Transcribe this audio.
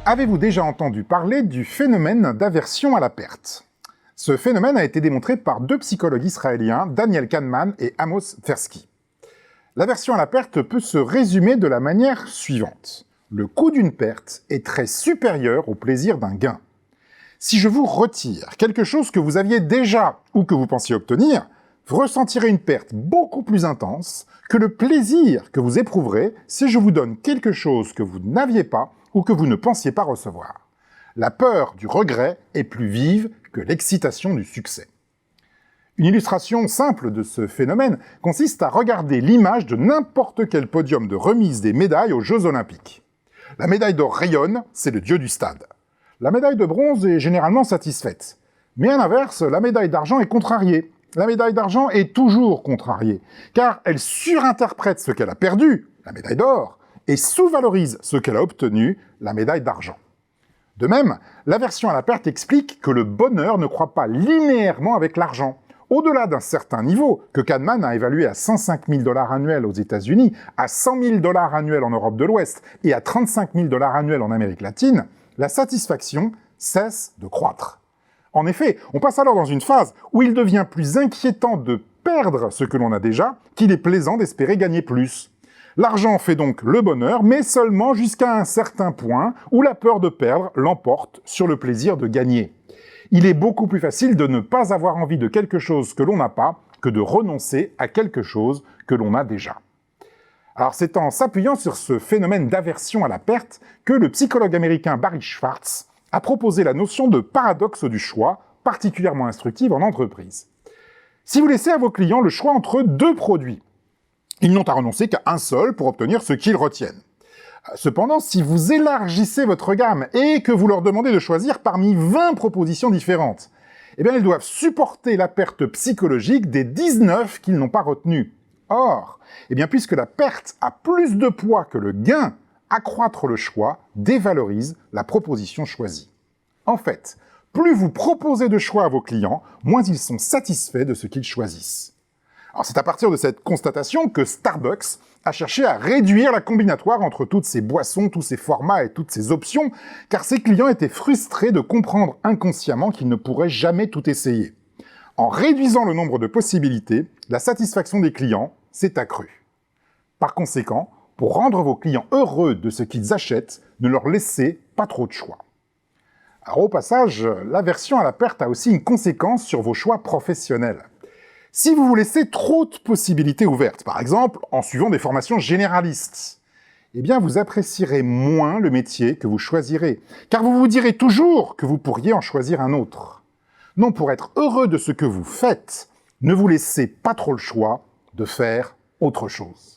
Avez-vous déjà entendu parler du phénomène d'aversion à la perte? Ce phénomène a été démontré par deux psychologues israéliens, Daniel Kahneman et Amos Tversky. L'aversion à la perte peut se résumer de la manière suivante. Le coût d'une perte est très supérieur au plaisir d'un gain. Si je vous retire quelque chose que vous aviez déjà ou que vous pensiez obtenir, vous ressentirez une perte beaucoup plus intense que le plaisir que vous éprouverez si je vous donne quelque chose que vous n'aviez pas ou que vous ne pensiez pas recevoir. La peur du regret est plus vive que l'excitation du succès. Une illustration simple de ce phénomène consiste à regarder l'image de n'importe quel podium de remise des médailles aux Jeux Olympiques. La médaille d'or rayonne, c'est le dieu du stade. La médaille de bronze est généralement satisfaite. Mais à l'inverse, la médaille d'argent est contrariée. La médaille d'argent est toujours contrariée, car elle surinterprète ce qu'elle a perdu, la médaille d'or, et sous-valorise ce qu'elle a obtenu, la médaille d'argent. De même, l'aversion à la perte explique que le bonheur ne croît pas linéairement avec l'argent. Au-delà d'un certain niveau, que Kahneman a évalué à 105 000 $ annuels aux États-Unis, à 100 000 $ annuels en Europe de l'Ouest et à 35 000 $ annuels en Amérique latine, la satisfaction cesse de croître. En effet, on passe alors dans une phase où il devient plus inquiétant de perdre ce que l'on a déjà qu'il est plaisant d'espérer gagner plus. L'argent fait donc le bonheur, mais seulement jusqu'à un certain point où la peur de perdre l'emporte sur le plaisir de gagner. Il est beaucoup plus facile de ne pas avoir envie de quelque chose que l'on n'a pas que de renoncer à quelque chose que l'on a déjà. Alors c'est en s'appuyant sur ce phénomène d'aversion à la perte que le psychologue américain Barry Schwartz a proposé la notion de paradoxe du choix, particulièrement instructive en entreprise. Si vous laissez à vos clients le choix entre deux produits, ils n'ont à renoncer qu'à un seul pour obtenir ce qu'ils retiennent. Cependant, si vous élargissez votre gamme et que vous leur demandez de choisir parmi 20 propositions différentes, eh bien, ils doivent supporter la perte psychologique des 19 qu'ils n'ont pas retenues. Or, eh bien, puisque la perte a plus de poids que le gain, accroître le choix dévalorise la proposition choisie. En fait, plus vous proposez de choix à vos clients, moins ils sont satisfaits de ce qu'ils choisissent. Alors c'est à partir de cette constatation que Starbucks a cherché à réduire la combinatoire entre toutes ces boissons, tous ces formats et toutes ces options, car ses clients étaient frustrés de comprendre inconsciemment qu'ils ne pourraient jamais tout essayer. En réduisant le nombre de possibilités, la satisfaction des clients s'est accrue. Par conséquent, pour rendre vos clients heureux de ce qu'ils achètent, ne leur laissez pas trop de choix. Alors au passage, l'aversion à la perte a aussi une conséquence sur vos choix professionnels. Si vous vous laissez trop de possibilités ouvertes, par exemple en suivant des formations généralistes, eh bien vous apprécierez moins le métier que vous choisirez, car vous vous direz toujours que vous pourriez en choisir un autre. Non, pour être heureux de ce que vous faites, ne vous laissez pas trop le choix de faire autre chose.